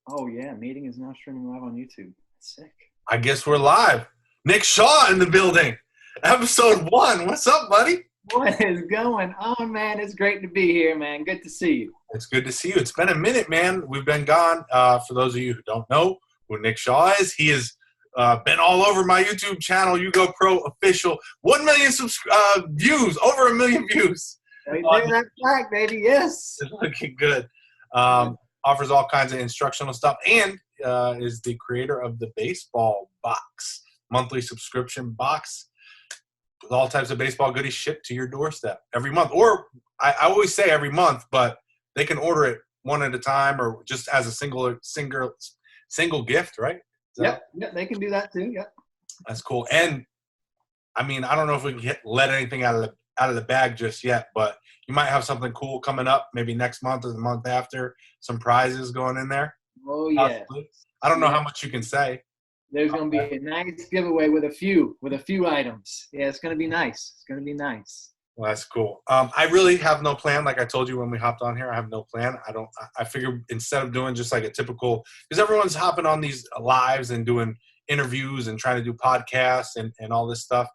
Oh, yeah. Meeting is now streaming live on YouTube. Sick. I guess we're live. Nick Shaw in the building. Episode 1. What's up, buddy? What is going on, man? It's great to be here, man. Good to see you. It's good to see you. It's been a minute, man. We've been gone. For those of you who don't know who Nick Shaw is, he has been all over my YouTube channel, YouGoPro Official. 1 million views, over 1 million views. That flag, baby, yes. It's looking good. Offers all kinds of instructional stuff and is the creator of the Baseball Box, monthly subscription box with all types of baseball goodies shipped to your doorstep every month. Or I always say every month, but they can order it one at a time or just as a single gift, right? Yep, they can do that too. Yep. That's cool. And I mean, I don't know if we can let anything out of the bag just yet, but you might have something cool coming up, maybe next month or the month after. Some prizes going in there. Oh yeah. Possibly. I don't know how much you can say. There's going to be a nice giveaway with a few items. Yeah, it's going to be nice. It's going to be nice. Well, that's cool. I really have no plan. Like I told you when we hopped on here, I have no plan. I figured instead of doing just like a typical, because everyone's hopping on these lives and doing interviews and trying to do podcasts and all this stuff.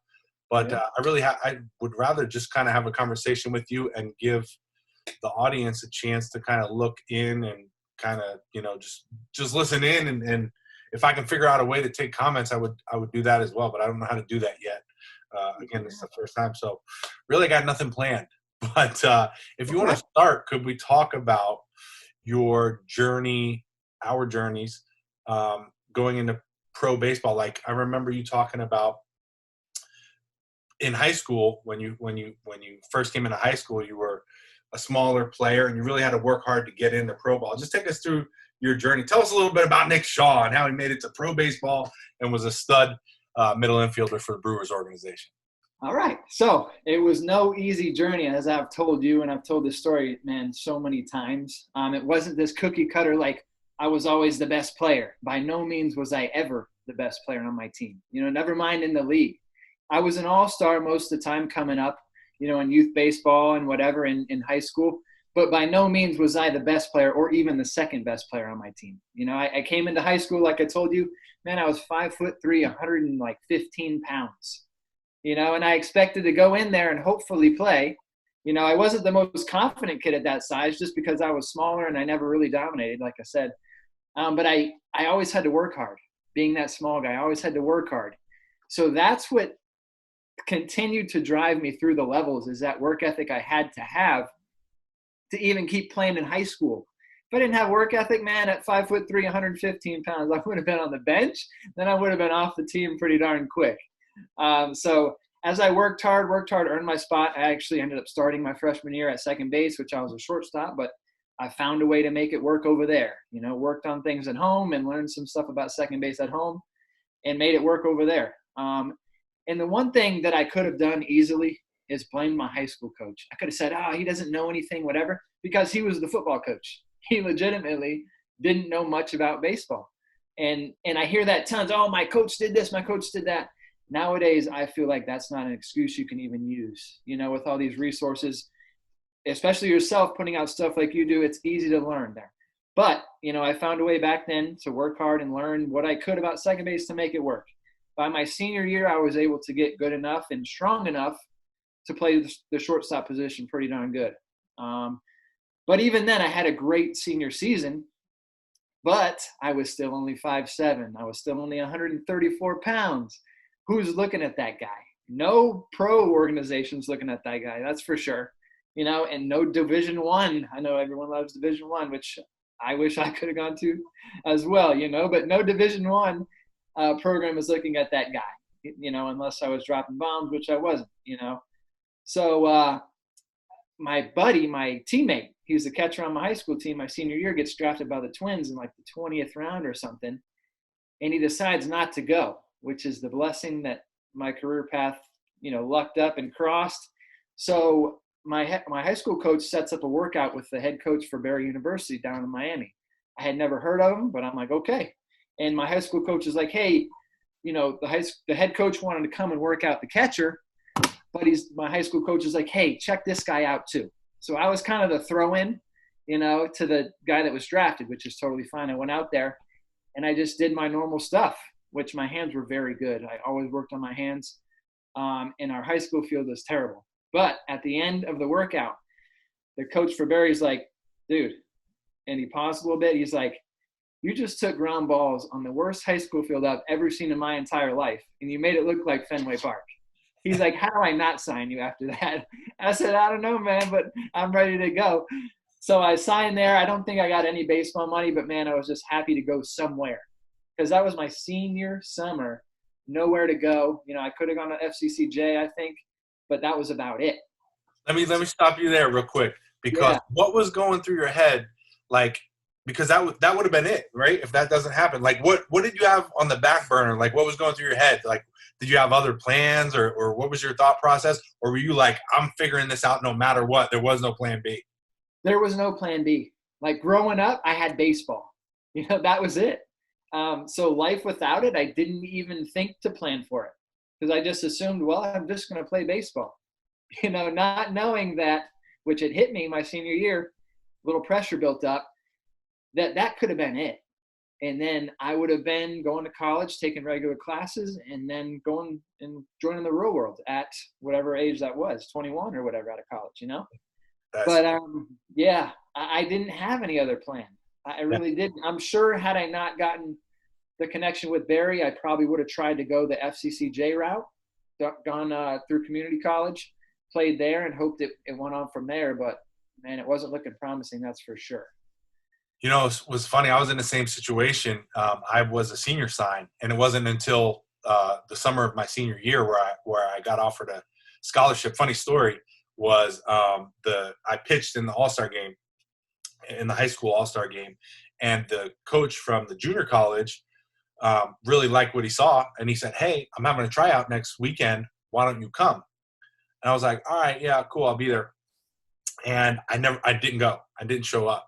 But I would rather just kind of have a conversation with you and give the audience a chance to kind of look in and kind of, just listen in. And if I can figure out a way to take comments, I would do that as well. But I don't know how to do that yet. Again, this is the first time. So really got nothing planned. But if you want to start, could we talk about your journey, our journeys, going into pro baseball? Like I remember you talking about in high school, when you first came into high school, you were a smaller player and you really had to work hard to get into pro ball. Just take us through your journey. Tell us a little bit about Nick Shaw and how he made it to pro baseball and was a stud middle infielder for the Brewers Organization. All right. So it was no easy journey, as I've told you, and I've told this story, man, so many times. It wasn't this cookie cutter like I was always the best player. By no means was I ever the best player on my team. Never mind in the league. I was an all-star most of the time coming up, in youth baseball and whatever in high school. But by no means was I the best player or even the second best player on my team. I came into high school, like I told you, man, I was 5'3", 115 pounds. And I expected to go in there and hopefully play. I wasn't the most confident kid at that size just because I was smaller and I never really dominated, like I said. But I always had to work hard. Being that small guy, I always had to work hard. So that's what continued to drive me through the levels, is that work ethic I had to have to even keep playing in high school. If I didn't have work ethic, man, at 5'3", 115 pounds, I would have been on the bench. Then I would have been off the team pretty darn quick. So as I worked hard, earned my spot. I actually ended up starting my freshman year at second base, which I was a shortstop, but I found a way to make it work over there. Worked on things at home and learned some stuff about second base at home and made it work over there. And the one thing that I could have done easily is blame my high school coach. I could have said, he doesn't know anything, whatever, because he was the football coach. He legitimately didn't know much about baseball. And I hear that tons, my coach did this, my coach did that. Nowadays, I feel like that's not an excuse you can even use. With all these resources, especially yourself putting out stuff like you do, it's easy to learn there. But, I found a way back then to work hard and learn what I could about second base to make it work. By my senior year, I was able to get good enough and strong enough to play the shortstop position pretty darn good. But even then, I had a great senior season, but I was still only 5'7". I was still only 134 pounds. Who's looking at that guy? No pro organization's looking at that guy, that's for sure. And no Division I. I know everyone loves Division I, which I wish I could have gone to as well, but no Division I program is looking at that guy, unless I was dropping bombs, which I wasn't, So my buddy, my teammate, he was the catcher on my high school team. My senior year, gets drafted by the Twins in like the 20th round or something. And he decides not to go, which is the blessing that my career path, lucked up and crossed. So my high school coach sets up a workout with the head coach for Barry University down in Miami. I had never heard of him, but I'm like, okay. And my high school coach is like, hey, the head coach wanted to come and work out the catcher, but my high school coach is like, hey, check this guy out too. So I was kind of the throw-in, to the guy that was drafted, which is totally fine. I went out there and I just did my normal stuff, which my hands were very good. I always worked on my hands. And our high school field was terrible. But at the end of the workout, the coach for Barry's like, dude, and he paused a little bit. He's like, you just took ground balls on the worst high school field I've ever seen in my entire life, and you made it look like Fenway Park. He's like, how do I not sign you after that? I said, I don't know, man, but I'm ready to go. So I signed there. I don't think I got any baseball money, but, man, I was just happy to go somewhere because that was my senior summer, nowhere to go. I could have gone to FCCJ, I think, but that was about it. Let me stop you there real quick because what was going through your head, like, because that would have been it, right? If that doesn't happen, like what did you have on the back burner? Like what was going through your head? Like did you have other plans or what was your thought process? Or were you like, I'm figuring this out no matter what? There was no plan B. There was no plan B. Like growing up, I had baseball. That was it. So life without it, I didn't even think to plan for it because I just assumed, well, I'm just going to play baseball. Not knowing that, which had hit me my senior year, a little pressure built up, that could have been it. And then I would have been going to college, taking regular classes, and then going and joining the real world at whatever age that was, 21 or whatever, out of college, But, I didn't have any other plan. I really didn't. I'm sure had I not gotten the connection with Barry, I probably would have tried to go the FCCJ route, gone through community college, played there, and hoped it went on from there. But, man, it wasn't looking promising, that's for sure. It was funny. I was in the same situation. I was a senior sign, and it wasn't until the summer of my senior year where I got offered a scholarship. Funny story was I pitched in the All-Star game, in the high school All-Star game, and the coach from the junior college really liked what he saw, and he said, "Hey, I'm having a tryout next weekend. Why don't you come?" And I was like, "All right, yeah, cool, I'll be there." And I didn't go. I didn't show up.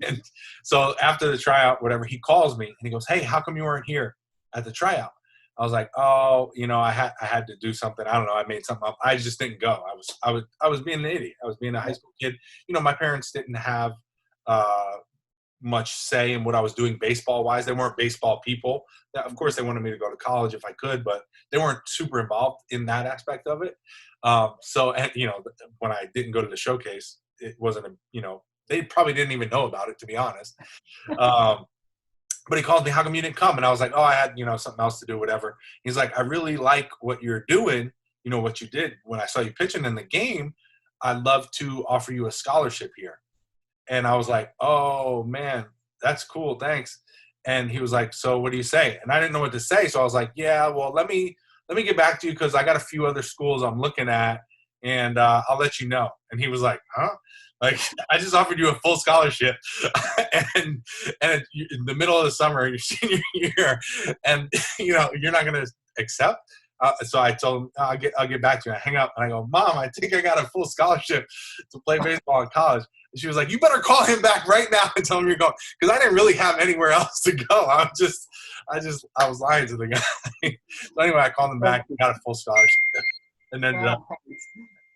And so after the tryout, whatever, he calls me and he goes, "Hey, how come you weren't here at the tryout?" I was like, "Oh, I had to do something. I don't know. I made something up. I just didn't go. I was being an idiot. I was being a high school kid. My parents didn't have much say in what I was doing baseball wise. They weren't baseball people. Of course, they wanted me to go to college if I could, but they weren't super involved in that aspect of it. So when I didn't go to the showcase, it wasn't they probably didn't even know about it, to be honest. But he called me, "How come you didn't come?" And I was like, "Oh, I had, something else to do, whatever." He's like, "I really like what you're doing, what you did when I saw you pitching in the game. I'd love to offer you a scholarship here." And I was like, "Oh, man, that's cool. Thanks." And he was like, "So what do you say?" And I didn't know what to say. So I was like, "Yeah, well, let me get back to you because I got a few other schools I'm looking at, and I'll let you know." And he was like, "Huh? Like, I just offered you a full scholarship and in the middle of the summer, your senior year, and you're not going to accept." So I told him, I'll get back to you. I hang up and I go, "Mom, I think I got a full scholarship to play baseball in college." And she was like, "You better call him back right now and tell him you're going," because I didn't really have anywhere else to go. I was lying to the guy. So anyway, I called him back and got a full scholarship, and then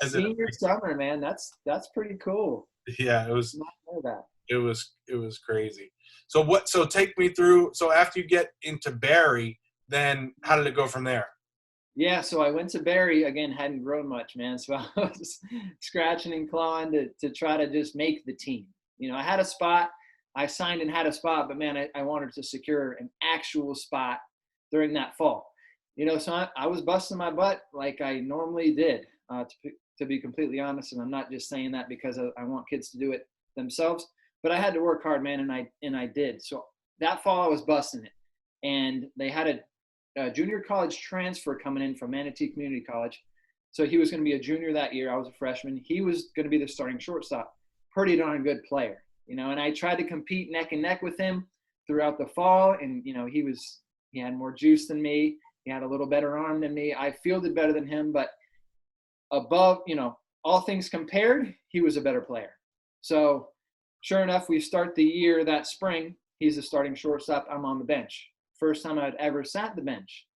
senior summer, man, that's pretty cool. Yeah, it was. I know that. It was crazy. So take me through. So after you get into Barry, then how did it go from there? Yeah, so I went to Barry, again, hadn't grown much, man. So I was scratching and clawing to try to just make the team. I had a spot. I signed and had a spot, but, man, I wanted to secure an actual spot during that fall. So I was busting my butt like I normally did, to be completely honest. And I'm not just saying that because I want kids to do it themselves. But I had to work hard, man, and I did. So that fall I was busting it. And they had a junior college transfer coming in from Manatee Community College. So he was going to be a junior that year. I was a freshman. He was going to be the starting shortstop. Pretty darn good player, and I tried to compete neck and neck with him throughout the fall. And, he had more juice than me. He had a little better arm than me. I fielded better than him, but above, all things compared, he was a better player. So sure enough, we start the year that spring. He's the starting shortstop. I'm on the bench. First time I'd ever sat the bench.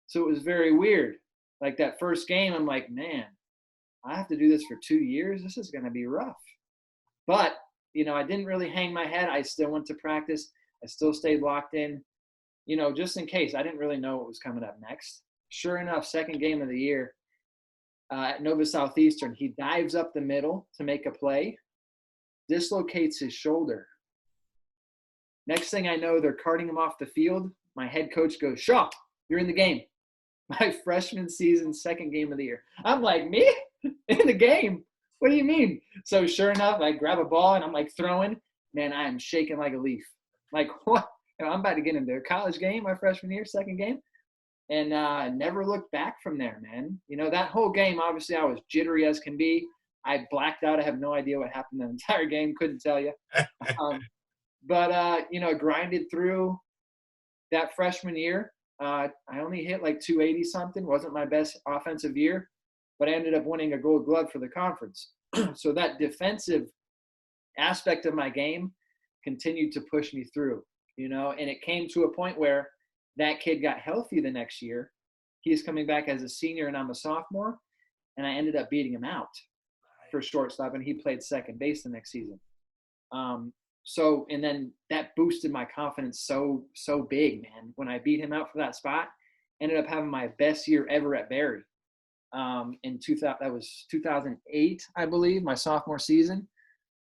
So it was very weird. Like that first game, I'm like, man, I have to do this for 2 years. This is going to be rough. But, I didn't really hang my head. I still went to practice. I still stayed locked in, just in case. I didn't really know what was coming up next. Sure enough, second game of the year at Nova Southeastern, he dives up the middle to make a play, dislocates his shoulder. Next thing I know, they're carting him off the field. My head coach goes, "Shaw, you're in the game." My freshman season, second game of the year. I'm like, me? In the game? What do you mean? So sure enough, I grab a ball and I'm like throwing. Man, I am shaking like a leaf. Like, what? I'm about to get into a college game my freshman year, second game. And never looked back from there, man. That whole game, obviously, I was jittery as can be. I blacked out. I have no idea what happened the entire game. Couldn't tell you. But grinded through that freshman year. I only hit like 280 something. Wasn't my best offensive year, but I ended up winning a Gold Glove for the conference. So that defensive aspect of my game continued to push me through, and it came to a point where that kid got healthy the next year. He's coming back as a senior and I'm a sophomore, and I ended up beating him out for shortstop, and he played second base the next season. And then that boosted my confidence so big, man. When I beat him out for that spot, ended up having my best year ever at Barry. That was 2008, I believe, my sophomore season.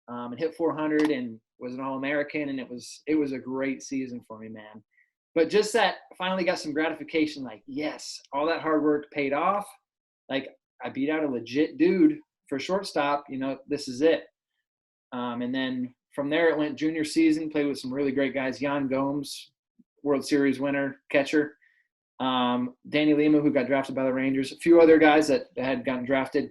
And hit 400 and was an All-American, and it was a great season for me, man. But just that, finally got some gratification. Like, yes, all that hard work paid off. Like, I beat out a legit dude for shortstop. This is it. And then from there, it went junior season, played with some really great guys. Jan Gomes, World Series winner, catcher. Danny Lima, who got drafted by the Rangers. A few other guys that had gotten drafted.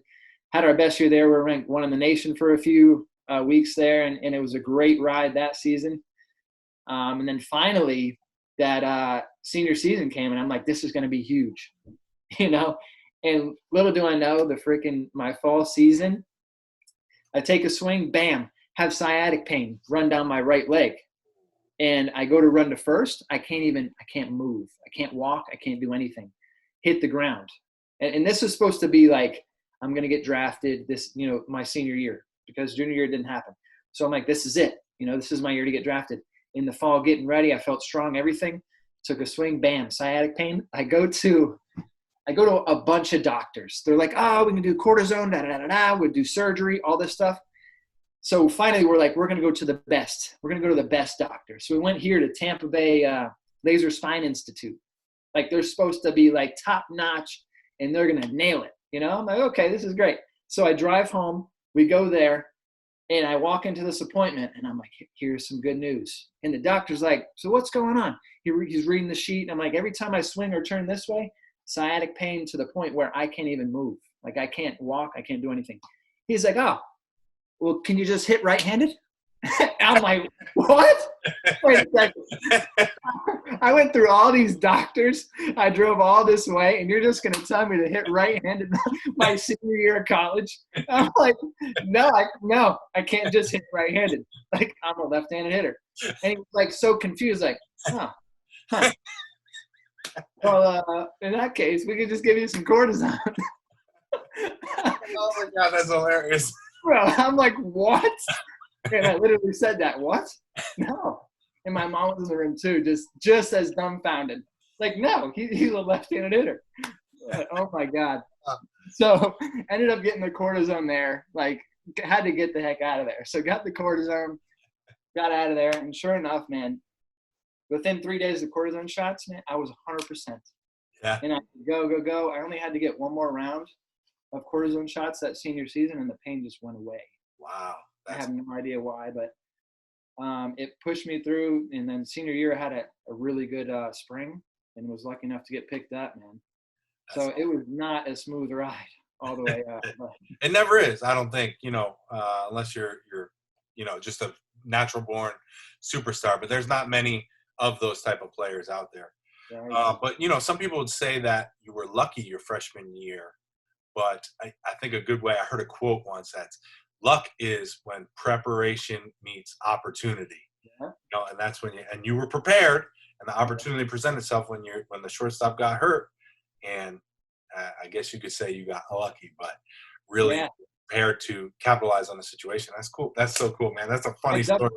Had our best year there. We were ranked one in the nation for a few weeks there, and it was a great ride that season. And then finally, that senior season came, and I'm like, this is going to be huge, And little do I know, my fall season, I take a swing, bam, have sciatic pain run down my right leg. And I go to run to first. I can't move. I can't walk. I can't do anything. Hit the ground. And this is supposed to be like, I'm going to get drafted my senior year, because junior year didn't happen. So I'm like, this is it. This is my year to get drafted. In the fall, getting ready, I felt strong, everything. Took a swing, bam, sciatic pain. I go to a bunch of doctors. They're like, oh, we can do cortisone, we'll do surgery, all this stuff. So finally, we're like, we're going to go to the best. We're going to go to the best doctor. So we went here to Tampa Bay Laser Spine Institute. Like, they're supposed to be like top notch, and they're going to nail it. I'm like, okay, this is great. So I drive home. We go there. And I walk into this appointment, and I'm like, here's some good news. And the doctor's like, so what's going on? He's reading the sheet. And I'm like, every time I swing or turn this way, sciatic pain to the point where I can't even move. Like, I can't walk. I can't do anything. He's like, oh, well, can you just hit right-handed? I'm like, what? Wait a second. I went through all these doctors. I drove all this way, and you're just going to tell me to hit right-handed my senior year of college? I'm like, no, I can't just hit right-handed. Like, I'm a left-handed hitter. And he was like so confused, like, huh. Well, in that case, we could just give you some cortisone. Oh my God, that's hilarious. Bro, I'm like, what? And I literally said that. What? No. And my mom was in the room too, just as dumbfounded. Like, no, he's a left-handed hitter. Oh my God. So ended up getting the cortisone there. Like, had to get the heck out of there. So got the cortisone, got out of there, and sure enough, man, within 3 days of cortisone shots, man, I was 100%. Yeah. And I could go. I only had to get one more round of cortisone shots that senior season, and the pain just went away. Wow. I have no idea why, but it pushed me through. And then senior year, I had a really good spring and was lucky enough to get picked up, man. So it was not a smooth ride all the way up. It never is, I don't think, unless you're just a natural born superstar. But there's not many of those type of players out there. Right. But, some people would say that you were lucky your freshman year. But I think a good way, I heard a quote once that's, luck is when preparation meets opportunity. Yeah. And that's when you were prepared, and the opportunity presented itself when the shortstop got hurt, and I guess you could say you got lucky. But really, prepared to capitalize on the situation. That's cool. That's so cool, man. That's a funny story.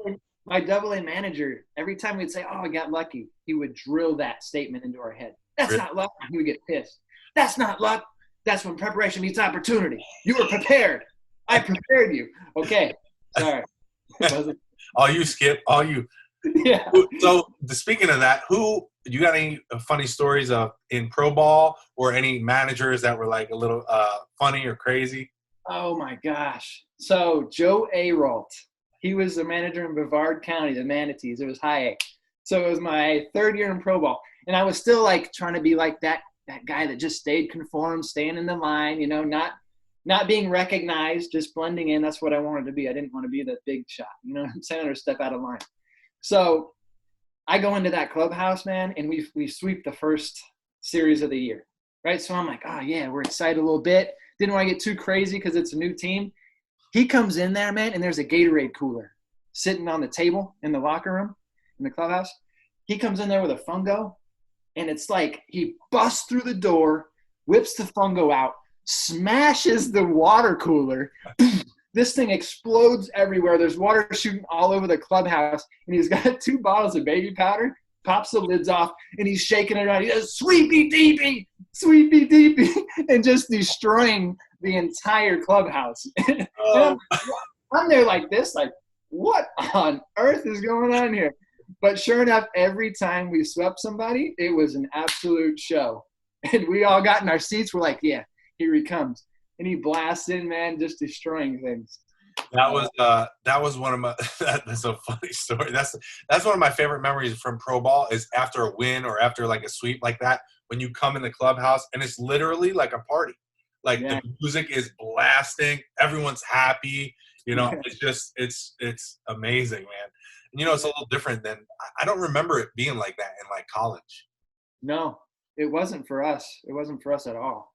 My double A manager, every time we'd say, "Oh, I got lucky," he would drill that statement into our head. That's not luck. He would get pissed. That's not luck. That's when preparation meets opportunity. You were prepared. I prepared you. Okay. Sorry. All you, Skip. All you. Yeah. So speaking of that, you got any funny stories of in pro ball or any managers that were like a little funny or crazy? Oh my gosh. So Joe Aralt, he was the manager in Brevard County, the Manatees. It was high A. So it was my third year in pro ball. And I was still like trying to be like that guy that just stayed conformed, staying in the line, you know, not being recognized, just blending in. That's what I wanted to be. I didn't want to be the big shot, you know what I'm saying, or step out of line. So I go into that clubhouse, man, and we sweep the first series of the year, right? So I'm like, oh, yeah, we're excited a little bit. Didn't want to get too crazy because it's a new team. He comes in there, man, and there's a Gatorade cooler sitting on the table in the locker room in the clubhouse. He comes in there with a fungo, and it's like he busts through the door, whips the fungo out, smashes the water cooler. This thing explodes everywhere. There's water shooting all over the clubhouse, and he's got 2 bottles of baby powder, pops the lids off, and he's shaking it around. He goes, "Sweepy deepy, sweepy deepy," and just destroying the entire clubhouse. Oh. I'm there like this, like, what on earth is going on here? But sure enough, every time we swept somebody, it was an absolute show. And we all got in our seats. We're like, yeah, here he comes. And he blasts in, man, just destroying things. That was one of my that's a funny story. That's one of my favorite memories from pro ball is after a win or after like a sweep like that, when you come in the clubhouse and it's literally like a party. Like the music is blasting, everyone's happy, you know, it's just it's amazing, man. And you know, it's a little different than I don't remember it being like that in like college. No, it wasn't for us. It wasn't for us at all.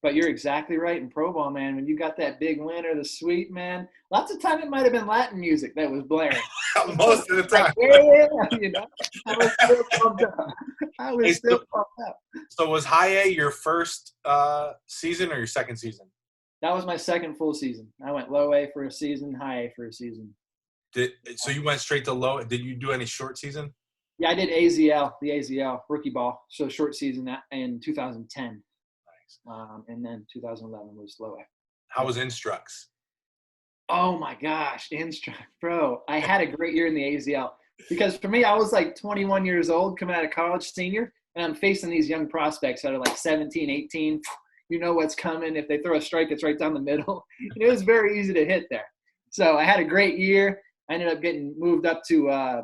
But you're exactly right in pro ball, man. When you got that big win or the sweep, man, lots of time it might have been Latin music that was blaring. Most of the time. Yeah, you know, I was still pumped up. So was high A your first season or your second season? That was my second full season. I went low A for a season, high A for a season. So you went straight to low. Did you do any short season? Yeah, I did the AZL, rookie ball. So short season in 2010. And then 2011 was low A. How was Instructs? Oh my gosh, Instruct, bro. I had a great year in the AZL because for me, I was like 21 years old coming out of college, senior, and I'm facing these young prospects that are like 17, 18. You know what's coming. If they throw a strike, it's right down the middle. And it was very easy to hit there. So I had a great year. I ended up getting moved up to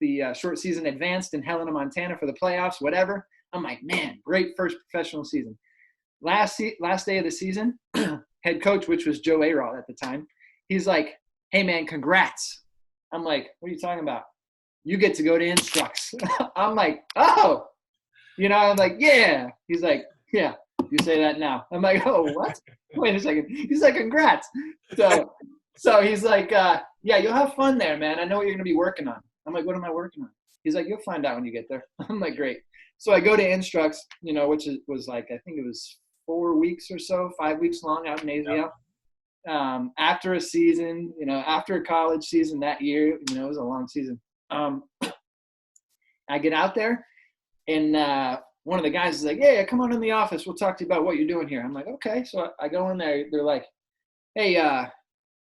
the short season advanced in Helena, Montana for the playoffs, whatever. I'm like, man, great first professional season. Last day of the season, head coach, which was Joe Aralt at the time, he's like, "Hey, man, congrats." I'm like, "What are you talking about? You get to go to Instructs." I'm like, "Oh." You know, I'm like, "Yeah." He's like, "Yeah, you say that now." I'm like, "Oh, what?" Wait a second. He's like, "Congrats." So he's like, "Yeah, you'll have fun there, man. I know what you're going to be working on." I'm like, "What am I working on?" He's like, "You'll find out when you get there." I'm like, "Great." So I go to Instructs, you know, which was like, I think it was 4 weeks or so, 5 weeks long out in AZL. Yeah. After a season, you know, after a college season that year, you know, it was a long season. I get out there, and one of the guys is like, "Yeah, come on in the office. We'll talk to you about what you're doing here." I'm like, "Okay." So I go in there. They're like, "Hey,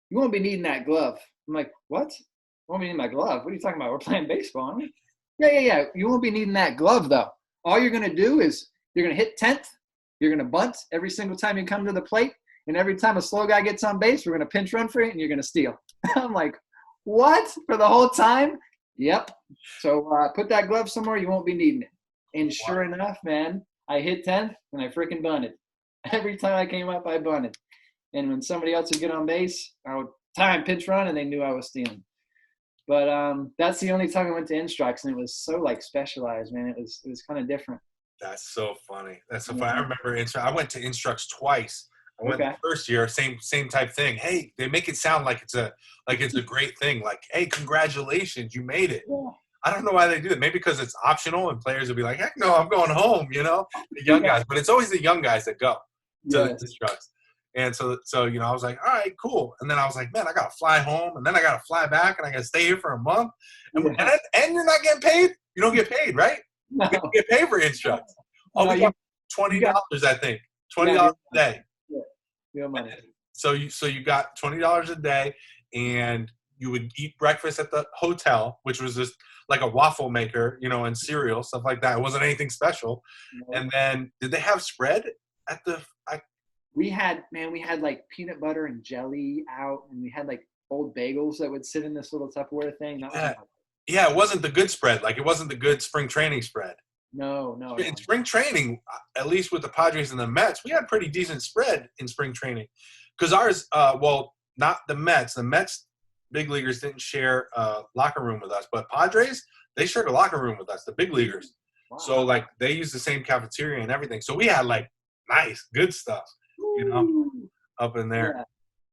you won't be needing that glove." I'm like, "What? You won't be needing my glove? What are you talking about? We're playing baseball, aren't we?" Yeah. You won't be needing that glove, though. All you're going to do is you're going to hit 10th. You're going to bunt every single time you come to the plate. And every time a slow guy gets on base, we're going to pinch run for it, and you're going to steal. I'm like, what? For the whole time? Yep. So put that glove somewhere. You won't be needing it. And sure enough, man, I hit 10th, and I freaking bunted. Every time I came up, I bunted. And when somebody else would get on base, I would pinch run, and they knew I was stealing. But that's the only time I went to Instructs, and it was so, like, specialized, man. It was kind of different. That's so funny. That's so funny. I remember I went to Instructs twice. I went the first year, same type thing. Hey, they make it sound like it's a great thing. Like, hey, congratulations, you made it. Yeah. I don't know why they do it. Maybe because it's optional, and players will be like, heck no, I'm going home. You know, the young guys. But it's always the young guys that go to Instructs. And so I was like, all right, cool. And then I was like, man, I got to fly home, and then I got to fly back, and I got to stay here for a month. And you're not getting paid? You don't get paid, right? No. You don't get paid for instructs. No, We got $20, I think. $20 a day. Yeah, real money. So you got $20 a day, and you would eat breakfast at the hotel, which was just like a waffle maker, and cereal, stuff like that. It wasn't anything special. No. And then, did they have spread at the? We had like peanut butter and jelly out, and we had like old bagels that would sit in this little Tupperware thing. Yeah, it wasn't the good spread. Like, it wasn't the good spring training spread. No. In spring training, at least with the Padres and the Mets, we had pretty decent spread in spring training. Because ours, not the Mets. The Mets big leaguers didn't share a locker room with us. But Padres, they shared a locker room with us, the big leaguers. Wow. So, like, they used the same cafeteria and everything. So we had, like, nice, good stuff, up in there.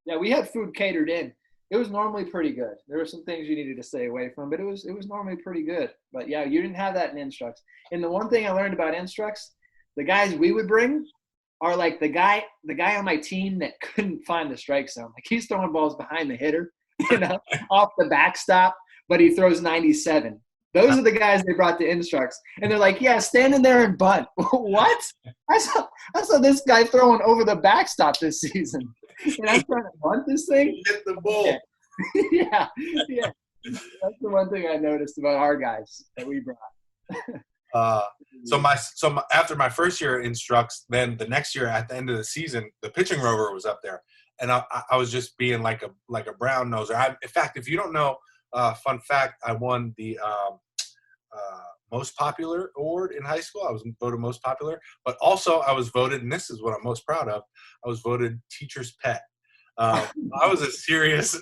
Yeah, we had food catered in. It was normally pretty good. There were some things you needed to stay away from, but it was normally pretty good. But yeah, you didn't have that in Instructs. And the one thing I learned about Instructs, the guys we would bring are like the guy on my team that couldn't find the strike zone. Like, he's throwing balls behind the hitter, off the backstop, but he throws 97. Those are the guys they brought to Instructs. And they're like, yeah, stand in there and bunt. What? I saw this guy throwing over the backstop this season. And I'm trying to bunt this thing. Hit the bull. Yeah. That's the one thing I noticed about our guys that we brought. So after my first year at Instructs, then the next year at the end of the season, the pitching rover was up there, and I was just being like a brown noser. In fact, if you don't know, fun fact, I won the most popular award in high school. I was voted most popular, but also I was voted, and this is what I'm most proud of, I was voted teacher's pet. I was a serious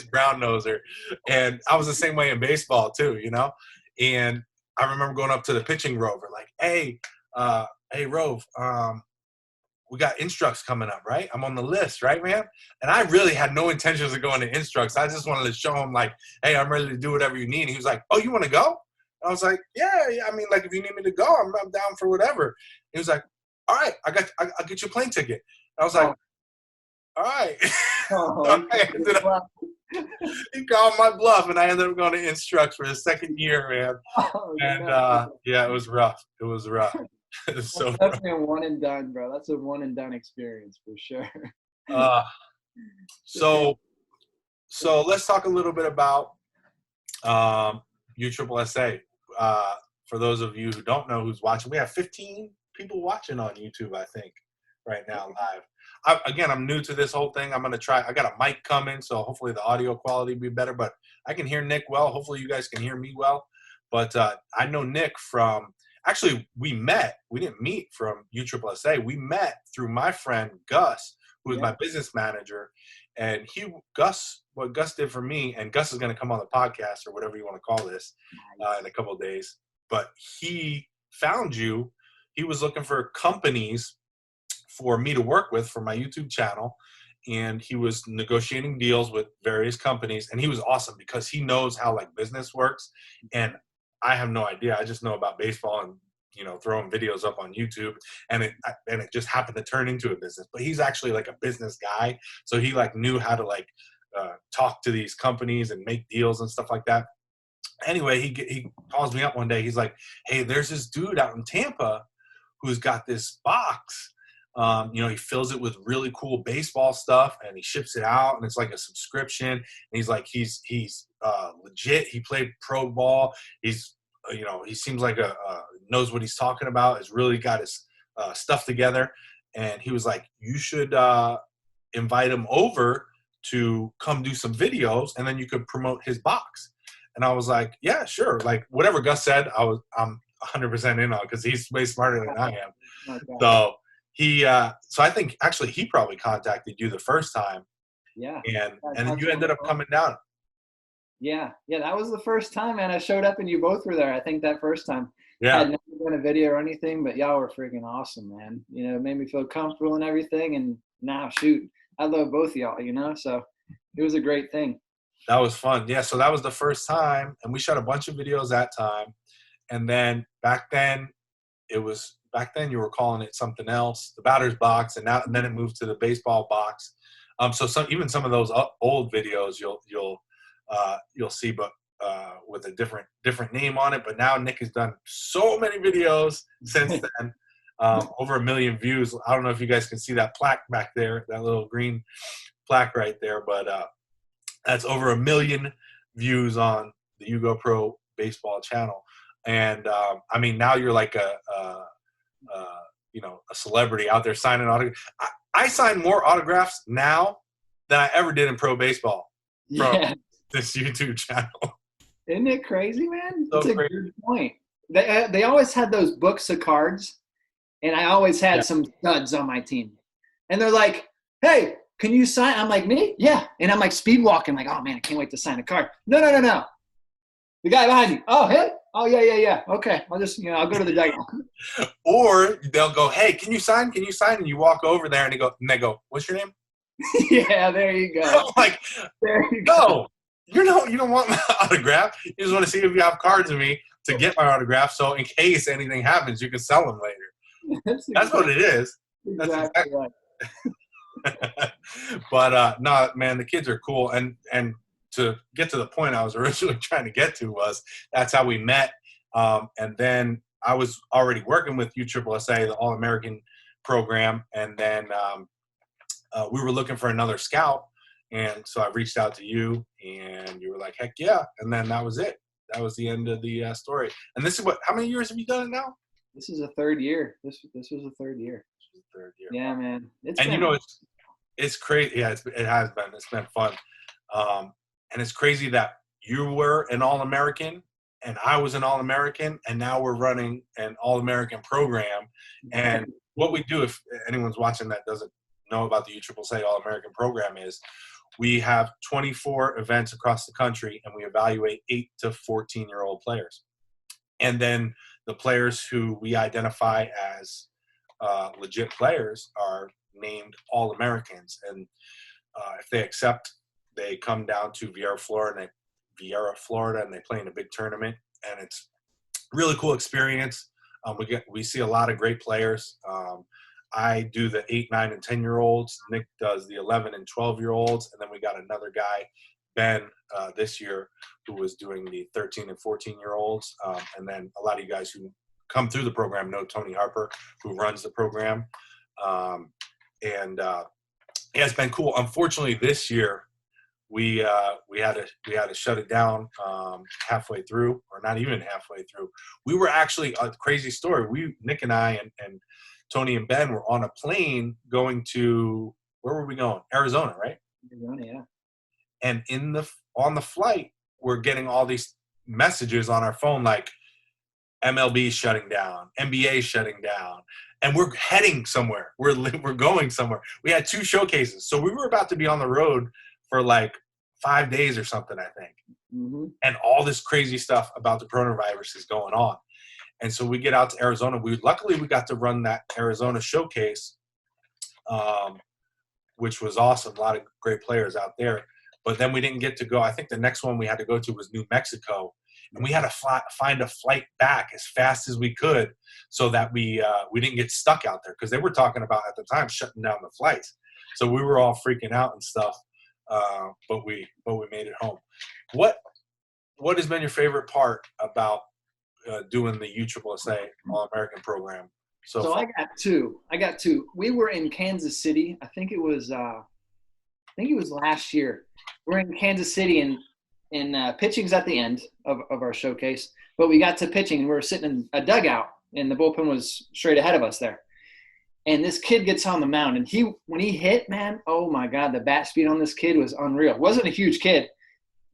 brown noser, and I was the same way in baseball too, and I remember going up to the pitching rover like, hey Rove, we got Instructs coming up, right? I'm on the list, right, man? And I really had no intentions of going to Instructs. I just wanted to show him, like, hey, I'm ready to do whatever you need. And he was like, oh, you want to go? I was like, yeah. I mean, like, if you need me to go, I'm down for whatever. He was like, all right, I'll get you a plane ticket. I was like, all right. He called my bluff, and I ended up going to Instructs for the second year, man. It was rough. It was rough. That's definitely a one and done, bro. That's a one and done experience for sure. So let's talk a little bit about USSSA. For those of you who don't know who's watching, we have 15 people watching on YouTube, I think, right now live. I'm new to this whole thing. I'm gonna try. I got a mic coming, so hopefully the audio quality will be better. But I can hear Nick well. Hopefully you guys can hear me well. But I know Nick from. Actually, we met. We didn't meet from USSSA. We met through my friend Gus, who is my business manager. And what Gus did for me, and Gus is going to come on the podcast or whatever you want to call this in a couple of days. But he found you. He was looking for companies for me to work with for my YouTube channel. And he was negotiating deals with various companies. And he was awesome because he knows how, like, business works. And I have no idea. I just know about baseball and, throwing videos up on YouTube, and it just happened to turn into a business. But he's actually like a business guy, so he like knew how to like talk to these companies and make deals and stuff like that. Anyway, he calls me up one day. He's like, "Hey, there's this dude out in Tampa who's got this box. He fills it with really cool baseball stuff, and he ships it out, and it's like a subscription. And he's like, he's legit. He played pro ball. He's, he seems like knows what he's talking about. Has really got his stuff together." And he was like, "You should invite him over to come do some videos, and then you could promote his box." And I was like, "Yeah, sure." Like, whatever Gus said, I'm 100% in on, because he's way smarter than I am. Okay. So I think actually he probably contacted you the first time. Yeah. And then you ended up coming down. Yeah, that was the first time, man. I showed up and you both were there. I think that first time. Yeah. I had never done a video or anything, but y'all were freaking awesome, man. It made me feel comfortable and everything. And now, shoot, I love both of y'all, so it was a great thing. That was fun. Yeah, so that was the first time, and we shot a bunch of videos that time. And then back then, it was back then you were calling it something else, the batter's box, and then it moved to the baseball box. So even some of those old videos you'll see, but with a different name on it. But now Nick has done so many videos since then, over 1 million views. I don't know if you guys can see that plaque back there, that little green plaque right there, but that's over 1 million views on the YouGoPro Baseball channel. And I mean, now you're like a celebrity out there signing autographs. I sign more autographs now than I ever did in pro baseball from this YouTube channel. Isn't it crazy, man? So That's a crazy. good point. They always had those books of cards, and I always had some studs on my team. And they're like, hey, can you sign? I'm like, me? Yeah. And I'm like speed walking, like, oh, man, I can't wait to sign a card. No. The guy behind you. Oh, him? Oh, yeah. Okay. I'll just, I'll go to the dugout. Or they'll go, hey, can you sign? Can you sign? And you walk over there, and they go, what's your name? Yeah, there you go. I'm like, there you go. You don't want my autograph. You just want to see if you have cards of me to get my autograph. So in case anything happens, you can sell them later. That's what it is. Exactly right. But no, man, the kids are cool. And to get to the point I was originally trying to get to was that's how we met. And then I was already working with USSSA, the All-American program. And then we were looking for another scout. And so I reached out to you, and you were like, heck yeah. And then that was it. That was the end of the story. And this is how many years have you done it now? This is a third year. This was the third year. Yeah, man. It's crazy. Yeah, it has been. It's been fun. And it's crazy that you were an All-American and I was an All-American, and now we're running an All-American program. And what we do, if anyone's watching that doesn't know about the USSSA All-American program, is we have 24 events across the country, and we evaluate 8 to 14-year-old players. And then the players who we identify as legit players are named All-Americans. And if they accept, they come down to Viera, Florida, and they play in a big tournament. And it's a really cool experience. We see a lot of great players. I do the 8, 9, and 10-year-olds. Nick does the 11 and 12-year-olds. And then we got another guy, Ben, this year, who was doing the 13 and 14-year-olds. And then a lot of you guys who come through the program know Tony Harper, who runs the program. It's been cool. Unfortunately, this year, we had to shut it down halfway through, or not even halfway through. We were actually a crazy story. Nick and I and Tony and Ben were on a plane going to, where were we going? Arizona, right? Arizona, yeah. And on the flight, we're getting all these messages on our phone like MLB shutting down, NBA shutting down, and we're heading somewhere. We're going somewhere. We had 2 showcases, so we were about to be on the road for like 5 days or something, I think. Mm-hmm. And all this crazy stuff about the coronavirus is going on. And so we get out to Arizona. Luckily we got to run that Arizona showcase, which was awesome. A lot of great players out there. But then we didn't get to go. I think the next one we had to go to was New Mexico. And we had to find a flight back as fast as we could so that we didn't get stuck out there, because they were talking about at the time shutting down the flights. So we were all freaking out and stuff. But we made it home. What has been your favorite part about doing the USSSA All-American program? So I got two. We were in Kansas City. I think it was last year. We're in Kansas City, and pitching's at the end of our showcase. But we got to pitching, and we were sitting in a dugout, and the bullpen was straight ahead of us there. And this kid gets on the mound, and when he hit, man, oh my God, the bat speed on this kid was unreal. Wasn't a huge kid,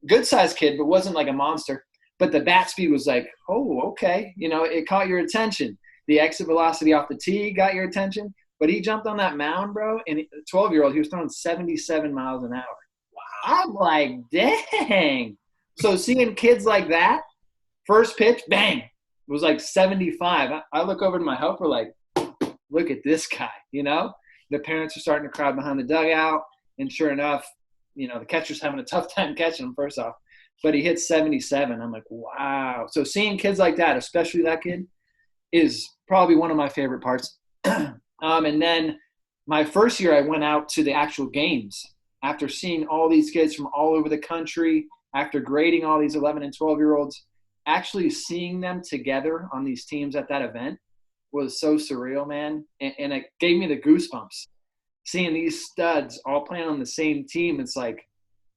good sized kid, but wasn't like a monster. But the bat speed was like, oh, okay. It caught your attention. The exit velocity off the tee got your attention. But he jumped on that mound, bro, and 12-year-old, he was throwing 77 miles an hour. Wow. I'm like, dang. So seeing kids like that, first pitch, bang, it was like 75. I look over to my helper like, look at this guy, The parents are starting to crowd behind the dugout, and sure enough, the catcher's having a tough time catching him first off. But he hit 77. I'm like, wow. So seeing kids like that, especially that kid, is probably one of my favorite parts. And then my first year, I went out to the actual games after seeing all these kids from all over the country, after grading all these 11 and 12-year-olds, actually seeing them together on these teams at that event was so surreal, man. And it gave me the goosebumps. Seeing these studs all playing on the same team, it's like,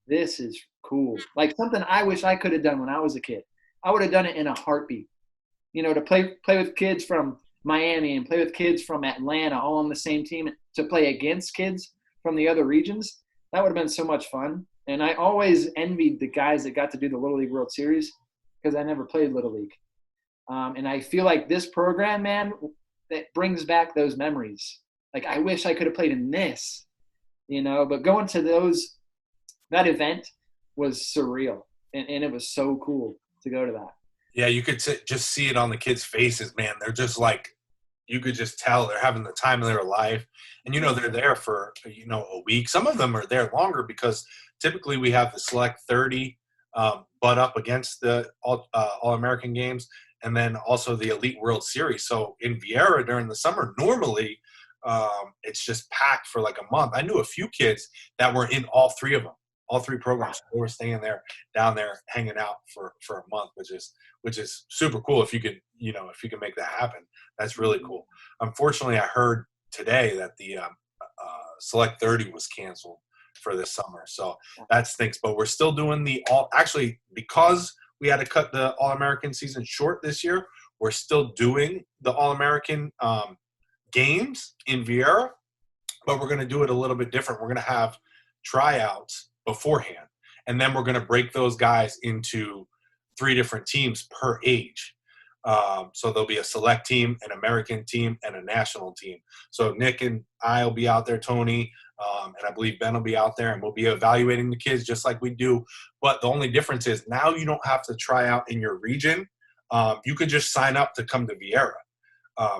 this is cool. Like something I wish I could have done when I was a kid. I would have done it in a heartbeat. You know, to play with kids from Miami and play with kids from Atlanta all on the same team, to play against kids from the other regions, that would have been so much fun. And I always envied the guys that got to do the Little League World Series because I never played Little League. And I feel like this program, man, that brings back those memories. Like, I wish I could have played in this, you know, but going to that event was surreal. And it was so cool to go to that. Yeah, you could just see it on the kids' faces, man. They're just like, you could just tell they're having the time of their life. And, you know, they're there for, you know, a week. Some of them are there longer because typically we have the select 30 butt up against the All-American games and then also the Elite World Series. So in Vieira during the summer, normally it's just packed for like a month. I knew a few kids that were in all three of them. All three programs. They were staying down there, hanging out for a month, which is super cool. If you could make that happen, that's really cool. Unfortunately, I heard today that the Select 30 was canceled for this summer, so that stinks. But we're still doing actually, because we had to cut the All-American season short this year, we're still doing the All-American games in Vieira, but we're going to do it a little bit different. We're going to have tryouts beforehand, and then we're going to break those guys into 3 different teams per age. So there'll be a select team, an American team, and a national team. So Nick and I will be out there, Tony, and I believe Ben will be out there, and we'll be evaluating the kids just like we do. But the only difference is now you don't have to try out in your region. You could just sign up to come to Vieira.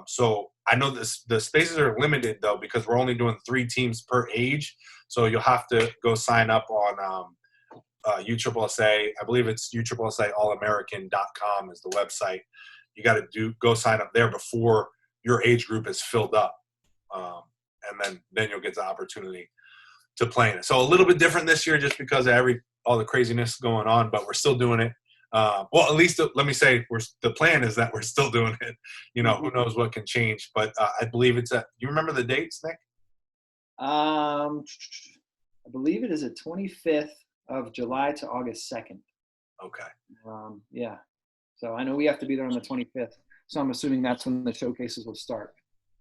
So I know the spaces are limited, though, because we're only doing 3 teams per age. So you'll have to go sign up on USSSA. I believe it's USSSAallamerican.com is the website. You got to go sign up there before your age group is filled up. And then you'll get the opportunity to play in it. So a little bit different this year just because of all the craziness going on, but we're still doing it. Well, at least let me say the plan is that we're still doing it. You know, who knows what can change, but I believe it's you remember the dates, Nick? I believe it is the 25th of July to August 2nd. Okay. Yeah. So I know we have to be there on the 25th. So I'm assuming that's when the showcases will start.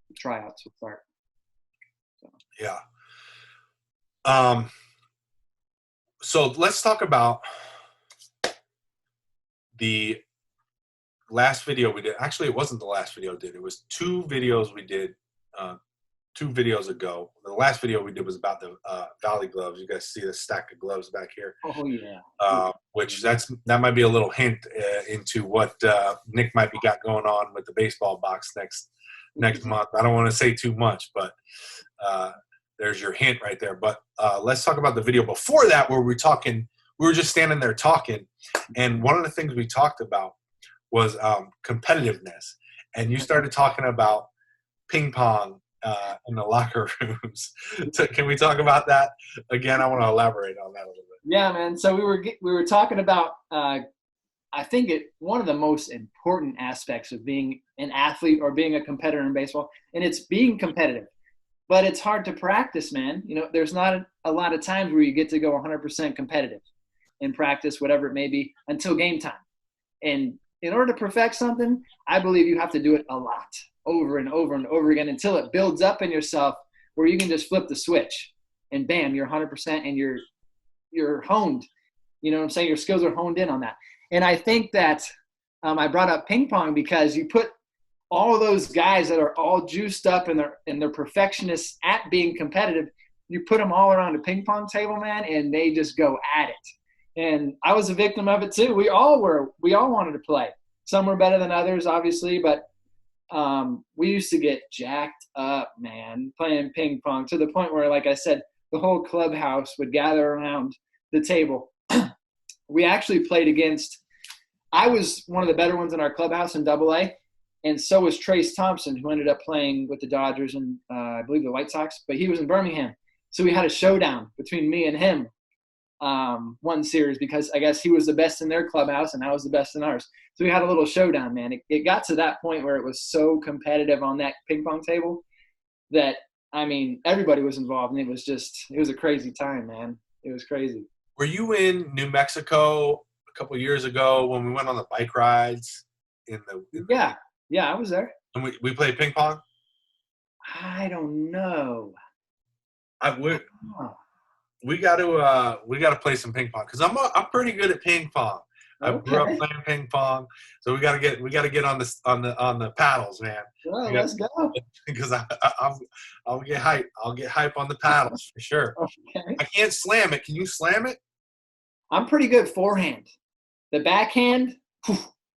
The tryouts will start. So. Yeah. So let's talk about the last video we did. Actually, it wasn't the last video we did. It was 2 videos we did 2 videos ago. The last video we did was about the Valley gloves. You guys see the stack of gloves back here. Oh, yeah. Which that might be a little hint into what Nick might be got going on with the baseball box next month. I don't want to say too much, but there's your hint right there. But let's talk about the video before that where we were just standing there talking. And one of the things we talked about was competitiveness. And you started talking about ping pong in the locker rooms. So can we talk about that again? I want to elaborate on that a little bit. Yeah, man. So we were talking about I think one of the most important aspects of being an athlete or being a competitor in baseball, and it's being competitive. But it's hard to practice, man. You know, there's not a lot of times where you get to go 100% competitive in practice, whatever it may be, until game time. And in order to perfect something, I believe you have to do it a lot, over and over and over again, until it builds up in yourself where you can just flip the switch and bam, you're 100% and you're honed. You know what I'm saying? Your skills are honed in on that. And I think that I brought up ping pong because you put all of those guys that are all juiced up and they're perfectionists at being competitive, you put them all around a ping pong table, man, and they just go at it. And I was a victim of it too. We all wanted to play. Some were better than others, obviously, but we used to get jacked up, man, playing ping pong to the point where, like I said, the whole clubhouse would gather around the table. We actually played against – I was one of the better ones in our clubhouse in AA, And so was Trace Thompson, who ended up playing with the Dodgers and I believe the White Sox, but he was in Birmingham. So we had a showdown between me and him one series because I guess he was the best in their clubhouse and I was the best in ours. So we had a little showdown, man. It got to that point where it was so competitive on that ping pong table that, I mean, everybody was involved, and it was a crazy time, man. It was crazy. Were you in New Mexico a couple of years ago when we went on the bike rides? Yeah, I was there. And we played ping pong? I don't know. We got to play some ping pong because I'm pretty good at ping pong. Okay. I grew up playing ping pong, so we got to get on the paddles, man. Well, let's go. Because I'll get hype. I'll get hype on the paddles for sure. Okay. I can't slam it. Can you slam it? I'm pretty good forehand. The backhand,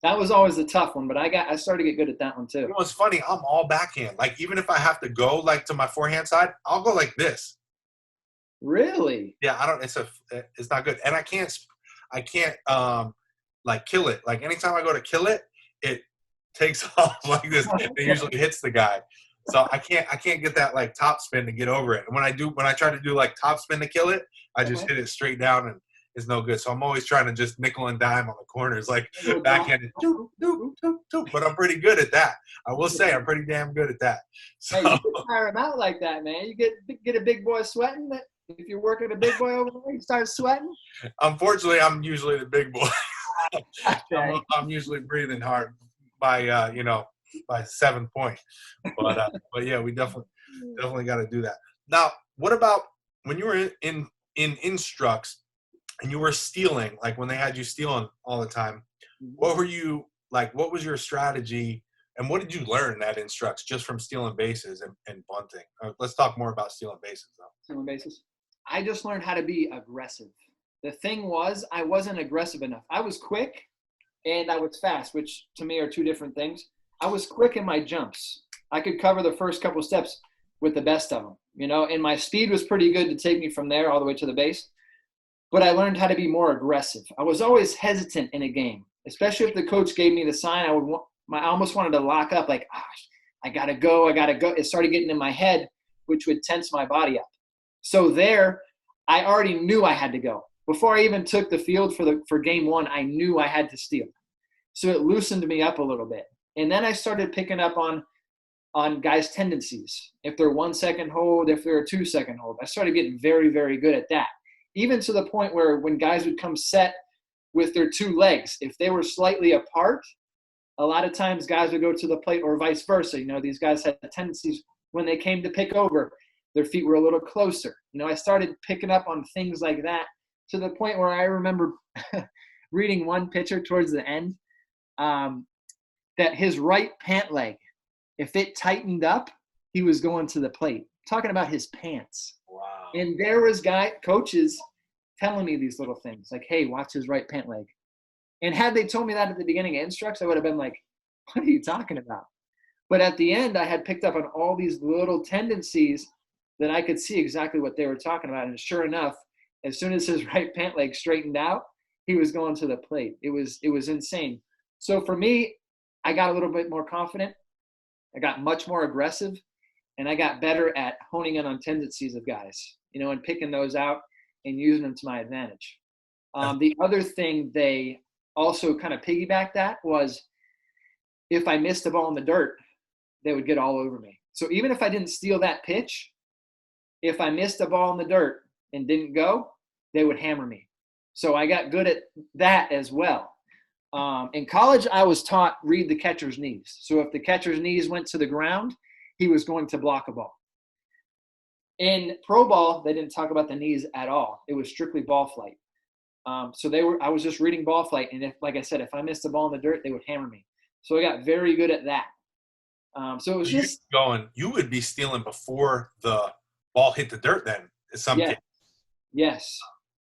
that was always the tough one, but I started to get good at that one too. You know what's funny? I'm all backhand. Like even if I have to go like to my forehand side, I'll go like this. Really? Yeah, it's not good. And I can't like kill it. Like anytime I go to kill it, it takes off like this. It usually hits the guy. So I can't get that like top spin to get over it. And when I try to do like top spin to kill it, I just hit it straight down and it's no good. So I'm always trying to just nickel and dime on the corners, like backhanded, but I'm pretty good at that. I will say I'm pretty damn good at that. So, hey, you can tire him out like that, man. You get a big boy sweating. If you're working a big boy over there, you start sweating. Unfortunately, I'm usually the big boy. Okay. I'm usually breathing hard by 7 point. But yeah, we definitely got to do that. Now, what about when you were in instructs and you were stealing, like when they had you stealing all the time? What were you like? What was your strategy, and what did you learn at instructs just from stealing bases and bunting? Let's talk more about stealing bases, though. Stealing bases. I just learned how to be aggressive. The thing was, I wasn't aggressive enough. I was quick and I was fast, which to me are two different things. I was quick in my jumps. I could cover the first couple steps with the best of them, and my speed was pretty good to take me from there all the way to the base. But I learned how to be more aggressive. I was always hesitant in a game, especially if the coach gave me the sign. I almost wanted to lock up, like, I gotta go. It started getting in my head, which would tense my body up. So there, I already knew I had to go. Before I even took the field for game one, I knew I had to steal. So it loosened me up a little bit. And then I started picking up on guys' tendencies. If they're 1 second hold, if they're a 2 second hold. I started getting very, very good at that. Even to the point where when guys would come set with their two legs, if they were slightly apart, a lot of times guys would go to the plate or vice versa. These guys had tendencies when they came to pick over, their feet were a little closer. I started picking up on things like that to the point where I remember reading one pitcher towards the end that his right pant leg, if it tightened up, he was going to the plate. Talking about his pants. Wow. And there was coaches telling me these little things like, hey, watch his right pant leg. And had they told me that at the beginning of instructs, I would have been like, what are you talking about? But at the end, I had picked up on all these little tendencies that I could see exactly what they were talking about. And sure enough, as soon as his right pant leg straightened out, he was going to the plate. It was insane. So for me, I got a little bit more confident. I got much more aggressive, and I got better at honing in on tendencies of guys, and picking those out and using them to my advantage. The other thing they also kind of piggybacked that was if I missed the ball in the dirt, they would get all over me. So even if I didn't steal that pitch, if I missed a ball in the dirt and didn't go, they would hammer me. So I got good at that as well. In college, I was taught read the catcher's knees. So if the catcher's knees went to the ground, he was going to block a ball. In pro ball, they didn't talk about the knees at all. It was strictly ball flight. I was just reading ball flight. And like I said, if I missed the ball in the dirt, they would hammer me. So I got very good at that. So it was just you would be stealing before the ball hit the dirt then. Yes.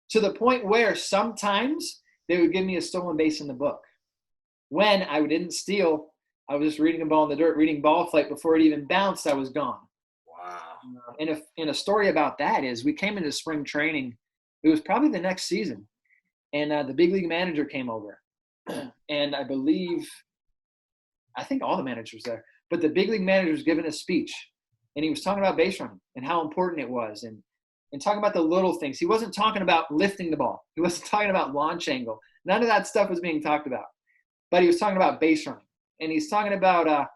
To the point where sometimes they would give me a stolen base in the book. When I didn't steal, I was just reading a ball in the dirt, reading ball flight before it even bounced, I was gone. Wow. And a story about that is we came into spring training. It was probably the next season. And the big league manager came over. And I believe I think all the managers there, but the big league manager was giving a speech, and he was talking about base running and how important it was, and talking about the little things. He wasn't talking about lifting the ball. He wasn't talking about launch angle. None of that stuff was being talked about, but he was talking about base running, and he's talking about